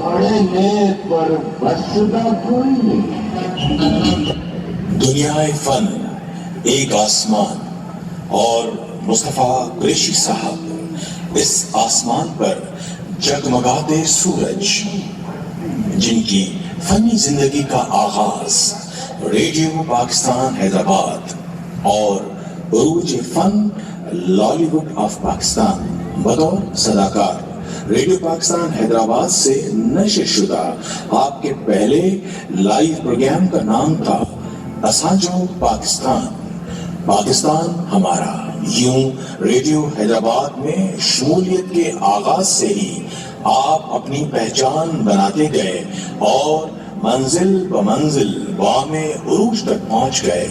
بڑے نے پر بسدا کوئی نہیں. دنیا فن ایک آسمان اور مصطفیٰ قریشی صاحب اس آسمان پر جگمگاتے سورج، جن کی فنی زندگی کا آغاز ریڈیو پاکستان حیدرآباد اور عروج فن لالی ووڈ آف پاکستان بطور صداکار ریڈیو پاکستان حیدرآباد سے نشر شدہ آپ کے پہلے لائیو پروگرام کا نام تھا اساجو پاکستان، پاکستان ہمارا. یوں ریڈیو حیدرآباد میں شمولیت کے آغاز سے ہی آپ اپنی پہچان بناتے گئے اور منزل بمنزل بام عروج تک پہنچ گئے.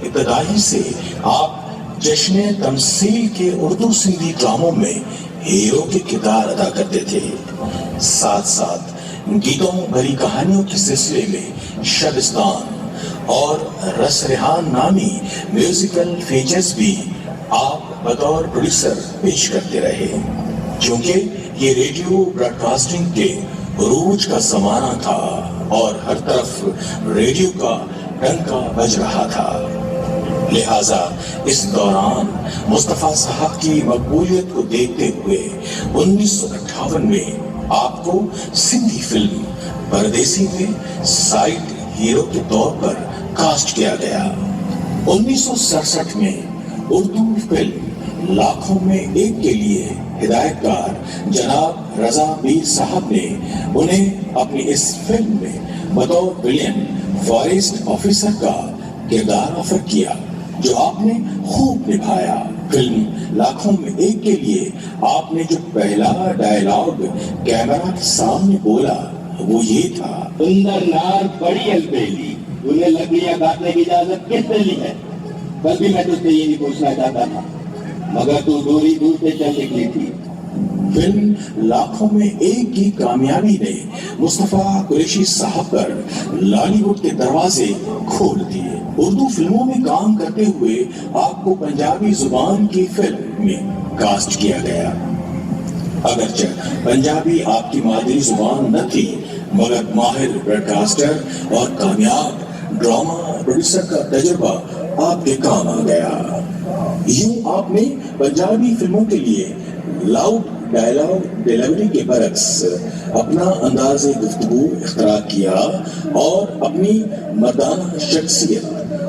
ابتدائی سے آپ جشن تمثیل کے اردو سندھی ڈراموں میں ہیرو کے کردار ادا کرتے تھے. ساتھ ساتھ گیتوں بھری کہانیوں کے سلسلے میں شبستان اور رس ریحان نامی میوزیکل فیچرز بھی آپ بطور پروڈیوسر پیش کرتے رہے. چونکہ یہ ریڈیو براڈ کاسٹنگ کے عروج کا زمانہ تھا اور ہر طرف ریڈیو کا ڈنکا بج رہا تھا، لہذا اس دوران مصطفیٰ صاحب کی مقبولیت کو دیکھتے ہوئے 1958 میں آپ کو سندھی فلم پردیسی میں سائیڈ ہیرو کے طور پر کاسٹ کیا گیا. 1967 میں اردو فلم لاکھوں میں ایک کے لیے ہدایت کار جناب رضا میر صاحب نے انہیں اپنی اس فلم میں بطور ولین فارسٹ آفیسر کا کردار آفر کیا، جو آپ نے خوب نبھایا. فلم لاکھوں میں ایک کے لیے آپ نے جو پہلا ڈائلاگ کیمرہ کے سامنے بولا وہ یہ تھا: اندر نار بڑی البیلی، انہیں لکڑیاں کاٹنے کی اجازت کس نے لی ہے؟ کل بھی میں تجھ سے یہ نہیں پوچھنا چاہتا تھا، مگر تو دوری دور سے چل نکلی تھی. فلم لاکھوں میں ایک کی کامیابی نے مصطفیٰ قریشی صاحب پر لالی ووڈ کے دروازے کھول دیے. اردو فلموں میں کام کرتے ہوئے آپ کو پنجابی زبان کی فلم میں کاسٹ کیا گیا. اگرچہ پنجابی آپ کی مادری زبان نہ تھی، مگر ماہر براڈ کاسٹر اور کامیاب ڈرامہ پروڈیوسر کا تجربہ آپ کے کام آ گیا. یوں آپ نے پنجابی فلموں کے لیے لاؤڈ ڈائلاگ ڈیلیوری کے برعکس اپنا انداز گفتگو اختراع کیا اور اپنی مردانہ شخصیت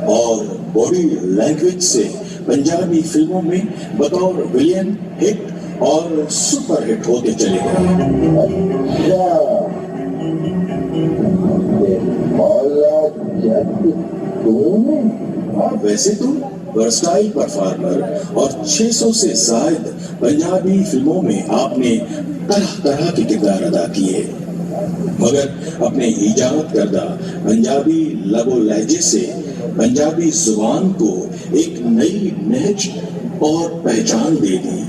اور باڈی لینگویج سے پنجابی فلموں میں بطور ولین ہٹ اور سپر ہٹ ہوتے چلے گئے. ویسے تو ورسٹائل پرفارمر اور 600 سے زائد پنجابی فلموں میں آپ نے طرح طرح کے کردار ادا کیے، مگر اپنے ایجاد کردہ پنجابی لب و لہجے سے پنجابی زبان کو ایک نئی نہج اور پہچان دے دی.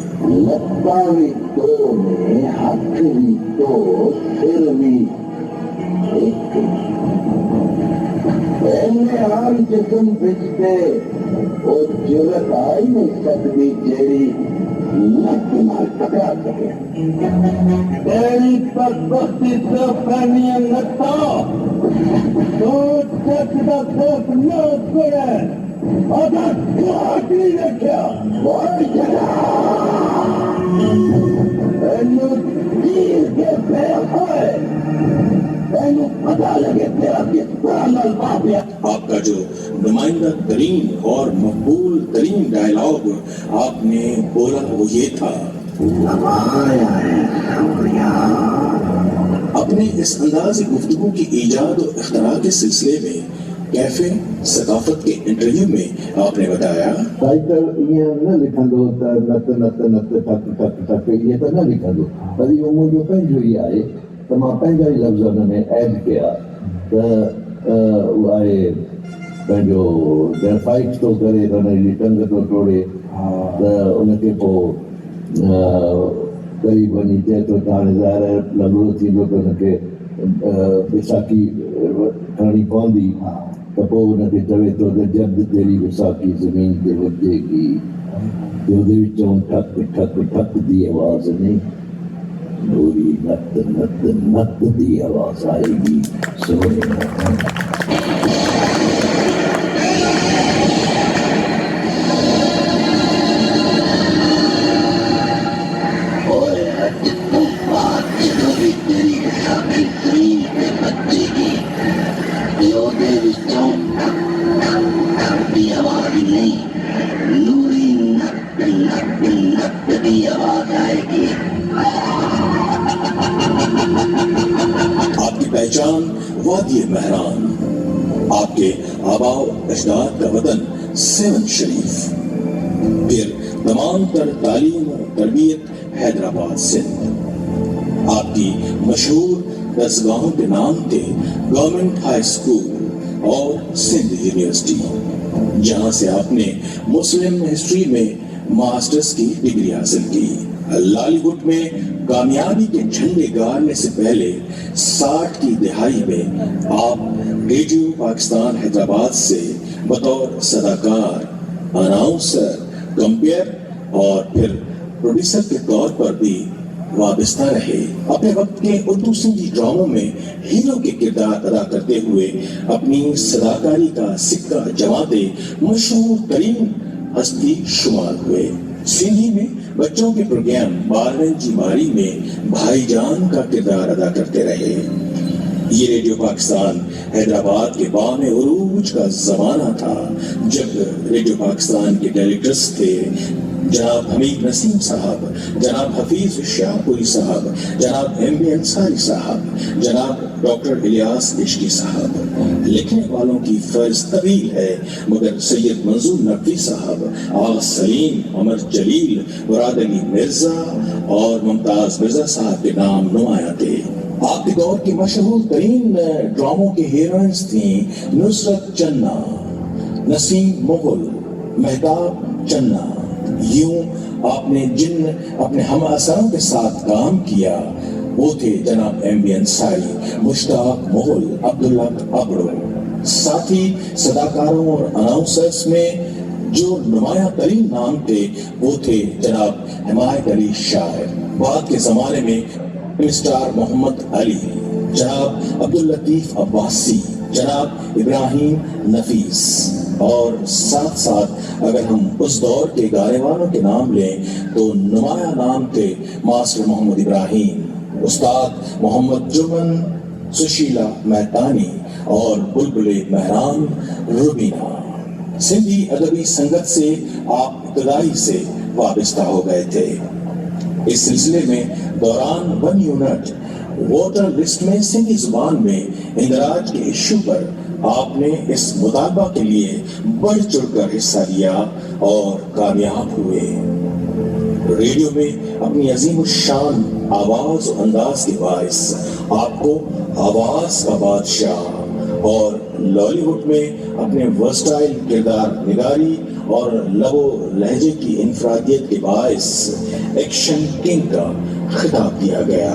ہر جسم بچتے اور جرت آئی نہیں سکتی جیڑی لت نال ٹکرا سکے. تیری بدبختی صرف کرنی ہے لتا تو سچ کا خوف نہ کرے. اگر ہاتھ نہیں رکھا اور جگہ تیر کے پہ ہوئے پتا لگے تیرا کس طرح باپ ہے. آپ کا جو نمائندہ ترین اور مقبول ترین ڈائلاگ آپ نے بولا وہ یہ تھا: اپنے اس انداز گفتگو کی ایجاد و اختراع کے سلسلے میں कैफे सकाफत के इंटरव्यू में आपने बताया, टाइटल ईअं न लिखंदो त नत नत नत टक टक टक ईअं त न लिखंदो, पर इहो मुंहिंजो पंहिंजो ई आहे त मां पंहिंजा ई लफ़्ज़ हुन में ऐड कया त उहो आहे पंहिंजो जंहिं फाइट थो करे त हुनजी टंग थो टोड़े त उनखे पोइ ग़रीब वञी चए थो त हाणे ज़ाहिर लॻड़ो थींदो त हुनखे विसाखी खणणी पवंदी त पोइ हुनखे चवे थो त जब तेरी विसाखी ज़मीन ते वॼेगी ते ਉਹਦੇ ਵਿੱਚੋਂ ਠੱਕ ਠੱਕ ਠੱਕ ਦੀ ਆਵਾਜ਼ ਨਹੀਂ ਗੋਰੀ ਨੱਤ ਨੱਤ ਨੱਤ ਦੀ ਆਵਾਜ਼ ਆਏਗੀ ਸੋਹਣਿਆ आपकी पहचान वादी महरान, आपके आबाओ अजदाद का वतन सेवन शरीफ, फिर तमाम तर तालीम और तरबियत हैदराबाद सिंध। आपकी मशहूर दरसगाहों के नाम थे गवर्नमेंट हाई स्कूल और सिंध यूनिवर्सिटी, जहां से आपने मुस्लिम हिस्ट्री में मास्टर्स की डिग्री हासिल की। लॉलीवुड में कामयाबी के झंडे गाड़ने से पहले 60 की दिहाई में आप रेडियो पाकिस्तान हैदराबाद से बतौर सदाकार, अनाउंसर, कंपेयर और फिर प्रोड्यूसर के तौर पर भी वाबस्ता रहे। अपने वक्त के उर्दू सिंधी ड्रामों में हीरो के किरदार अदा करते हुए अपनी सदाकारी का सिक्का जमाते मशहूर तरीन हस्ती शुमार हुए। सिंधी में बच्चों के प्रोग्राम 12वीं जिमारी में भाईजान का किरदार अदा करते रहे। ये रेडियो पाकिस्तान हैदराबाद के बाम उरूज का जमाना था, जब रेडियो पाकिस्तान के डायरेक्टर्स थे जनाब हमीद नसीम साहब, जनाब हफीज शाहपुरी साहब, जनाब एम.बी. अंसारी साहब, जनाब डॉक्टर इलियास इश्की साहब। लिखने वालों की फर्ज तवील है, मगर सैयद मंजूर नकवी साहब, आगा सलीम, अमर जलील, मुराद अली मिर्जा और मुमताज मिर्जा साहब के नाम नुमाया थे। आपके दौर की मशहूर तरीन ड्रामों की हीरोइंस थी नुसरत चन्ना, नसीम मुगल, मेहताब चन्ना। यूं आपने जिन अपने हम असरों के साथ काम किया वो थे जनाब एम.बी. अंसारी, मुश्ताक मुगल, अब्दुल्ला अबड़ो। साथ ही सदाकारों और अनाउंसर्स में जो नुमाया तरीन नाम थे वो थे जनाब हिमायत अली शायर, बाद के जमाने में स्टार मोहम्मद अली, जनाब अब्दुल लतीफ अब्बासी, जनाब इब्राहिम नफीस। और साथ साथ अगर हम उस दौर के गाने वालों के नाम लें तो नुमाया नाम थे मास्टर मोहम्मद इब्राहिम, उस्ताद मोहम्मद जुमन, सुशीला मेहतानी और बुलबुले महरान रुबीना। सिंधी अदबी संगत से आप इब्तदाई से वाबस्ता हो गए थे। इस सिलसिले में दौरान 1 यूनिट वोटर लिस्ट में सिंधी जुबान में इंदराज के इश्यू पर आपने इस मुतालबा के लिए बढ़ चढ़कर हिस्सा लिया और कामयाब हुए। रेडियो में अपनी अजीम शान आवाज और अंदाज के बायस आपको आवाज का बादशाह और लॉलीवुड में अपने वर्सटाइल किरदार निगारी और लबो लहजे की इनफरादियत के बायस एक्शन किंग का खिताब दिया गया।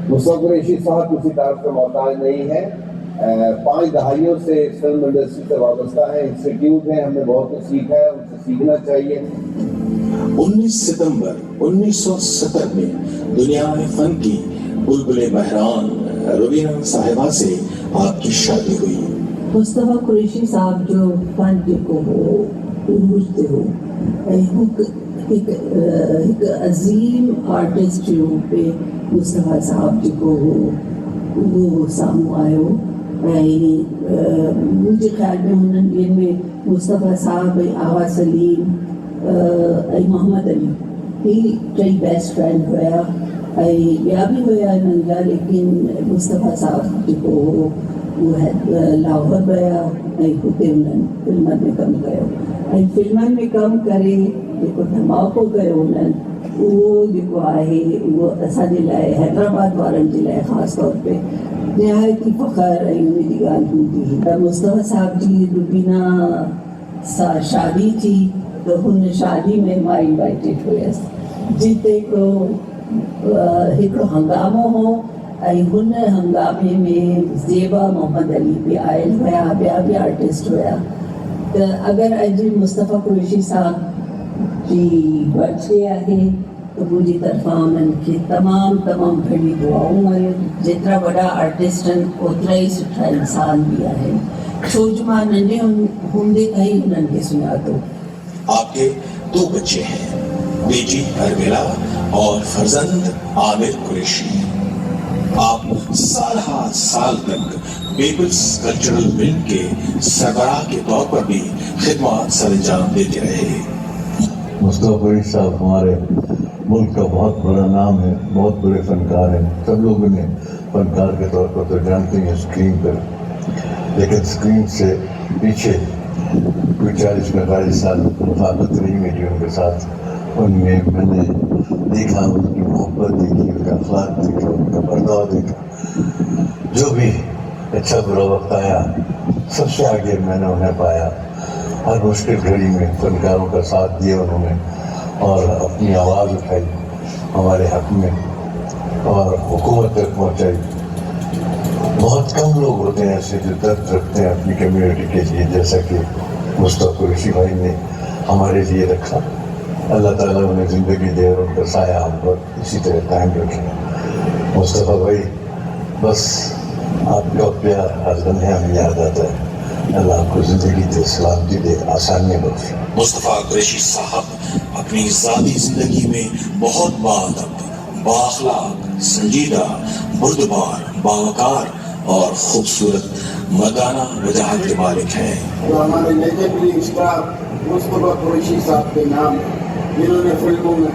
मुस्तफा कुरैशी साहब किसी तारीफ का मोहताज नहीं है। 5 दहाइयों से फिल्म इंडस्ट्री से वाबस्ता है, इंस्टीट्यूट है, हमने बहुत कुछ सीखा है, उनसे सीखना चाहिए। 19 सितंबर 1970 में दुनिया में फन की बुलबुले महरान रुबीना साहिबा से आपकी शादी हुई। मुस्तफा कुरैशी साहब जो फन को उरूज हो एक अजीम आर्टिस्ट जे रूप में मुस्तफा साहब जेको हो वो साम्हूं आयो। मुंहिंजे ख़्याल में हुननि ॾींहंनि में मुस्तफा साहब ऐं आगा सलीम ऐं मोहम्मद अली ही टई बेस्ट फ्रेंड हुया ऐं ॿिया बि हुया हिननि जा, लेकिन मुस्तफा साहब जेको हो लाहौर विया ऐं हुते उन्हनि फिल्मनि में कमु कयो ऐं फिल्मनि में कमु करे जेको धमाको कयो उन्हनि उहो जेको आहे उहो असांजे लाइ हैदराबाद वारनि जे लाइ ख़ासि तौर ते निहायती फ़ख़्रु ऐं उनजी ॻाल्हि हूंदी त मुस्तफ़ा साहिब जी रुबीना सां शादी थी त हुन शादी में मां इनवाइटेड हुयसि जिते हिकिड़ो हंगामो हो ऐं हुन हंगामे में ज़ेबा मोहम्मद अली बि आयल हुया, ॿिया बि आर्टिस्ट हुया। त अगरि अॼु मुस्तफ़ा कुरैशी साहब जी बर्थडे आहे त मुंहिंजी तरफ़ां उन्हनि खे तमामु घणी दुआऊं आहिनि। जेतिरा वॾा आर्टिस्ट आहिनि ओतिरा ई सुठा इंसान बि आहिनि, छो जो मां नंढे हूंदे खां ई उन्हनि खे सुञातो। आपके 2 बच्चे हैं, बेटी अरबिला और फर्जंद आमिर कुरैशी। आप साल तक पीपल्स कल्चरल विंग के सरबराह के तौर पर भी खिदमत सरंजाम देते रहे। मुस्तफ़ा कुरैशी साहब हमारे मुल्क का बहुत बड़ा नाम है, बहुत बड़े फनकार हैं। सब लोग उन्हें फनकार के तौर पर तो जानते हैं स्क्रीन पर, लेकिन स्क्रीन से पीछे कोई 40-45 साल मुखाबत रही मेरी उनके साथ। उनमें मैंने देखा, उनकी मोहब्बत देखी, उनका अखलाक देखा, उनका बर्ताव देखा। जो भी अच्छा बुरा वक्त आया सबसे आगे मैंने उन्हें पाया। हर मुश्किल घड़ी में फनकारों का साथ दिया उन्होंने और अपनी आवाज़ उठाई हमारे हक में और हुकूमत तक पहुँचाई। बहुत कम लोग होते हैं ऐसे जो दर्द रखते हैं अपनी कम्युनिटी के लिए, जैसा कि मुस्तफ़ा कुरैशी भाई ने हमारे लिए रखा। अल्लाह ताला उन्हें ज़िंदगी दे और उनका साया हम पर इसी तरह कायम रखे। मुस्तफ़ा भाई, बस आपका प्यार हर लम्हे हमें याद आता है। अल्लाह आपको ज़िंदगी दे, सलामती दे, आसानियाँ बख्शे। मुस्तफ़ा कुरैशी साहब अपनी ज़ाती ज़िंदगी में बहुत बाअदब, बाअखलाक, संजीदा, बुर्दबार, बावकार और खूबसूरत मर्दाना वजाहत के मालिक हैं। तो हमारे लेजेंडरी स्टार मुस्तफ़ा कुरैशी साहब के नाम जिन्होंने फिल्मों में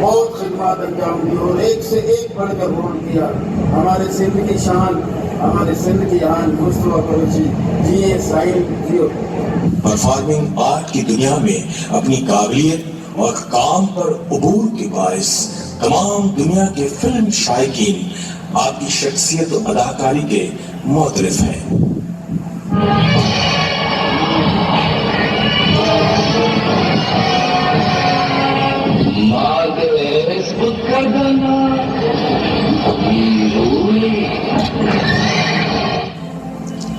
बहुत खिदमत अंजाम दी और एक से एक बढ़कर रोल किया। हमारे सिंध की शान, हमारे सिंध की आन मुस्तफ़ा कुरैशी जिए साहिल जियो। परफॉर्मिंग आर्ट की दुनिया में अपनी काबिलियत और काम पर उबूर के बायस तमाम दुनिया के फिल्म शायकीन आपकी शख्सियत और अदाकारी के मुतरिफ हैं।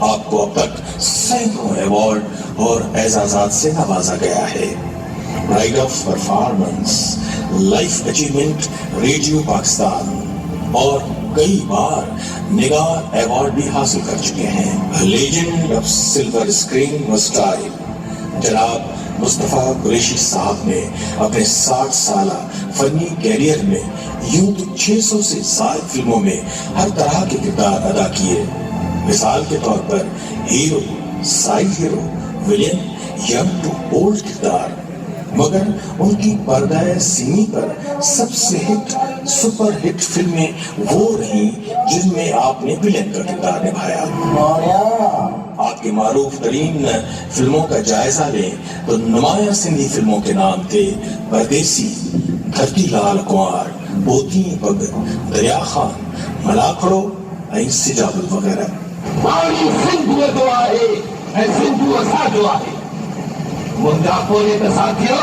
आपको अब तक सैकड़ों अवार्ड और एजाजात से नवाजा गया है। Pride of performance, life achievement radio Pakistan और कई बार निगार अवार्ड भी हासिल कर चुके हैं। लेजेंड ऑफ सिल्वर स्क्रीन व स्टाइल जनाब मुस्तफ़ा कुरैशी साहब ने अपने 60 साला फनी कैरियर में यूं तो 600 से ज्यादा फिल्मों में हर तरह के किरदार अदा किए। मिसाल के तौर पर hero, side hero, villain, young to old किरदार, मगर उनकी पर्दाए सीमी पर सबसे हिट, सुपर हिट फिल्में वो रहीं जिनमें आपने विलेन का किरदार निभाया। आपके मारूफ तरीन फिल्मों का जायजा लें तो नुमाया सिंधी फिल्मों के नाम थे परदेसी, धरती लाल कुंवर, बोती भगत, दरिया खान, मलाखड़ो, सिजाबुल वगैरह। मुंहिंजा पोइ त साथियो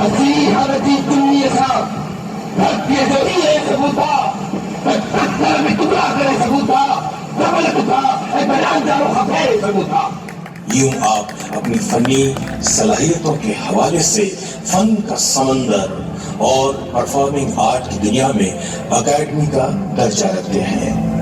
असीं हर जी दुनिया सां धरतीअ जो इहे सघूं था त पत्थर में टुकड़ा करे सघूं था, डबल टुकड़ा ऐं बयानदारो खां फेरे सघूं था। यूं आप अपनी फनी सलाहियतों के हवाले से फन का समंदर और परफॉर्मिंग आर्ट की दुनिया में अकेडमी का दर्जा रखते हैं।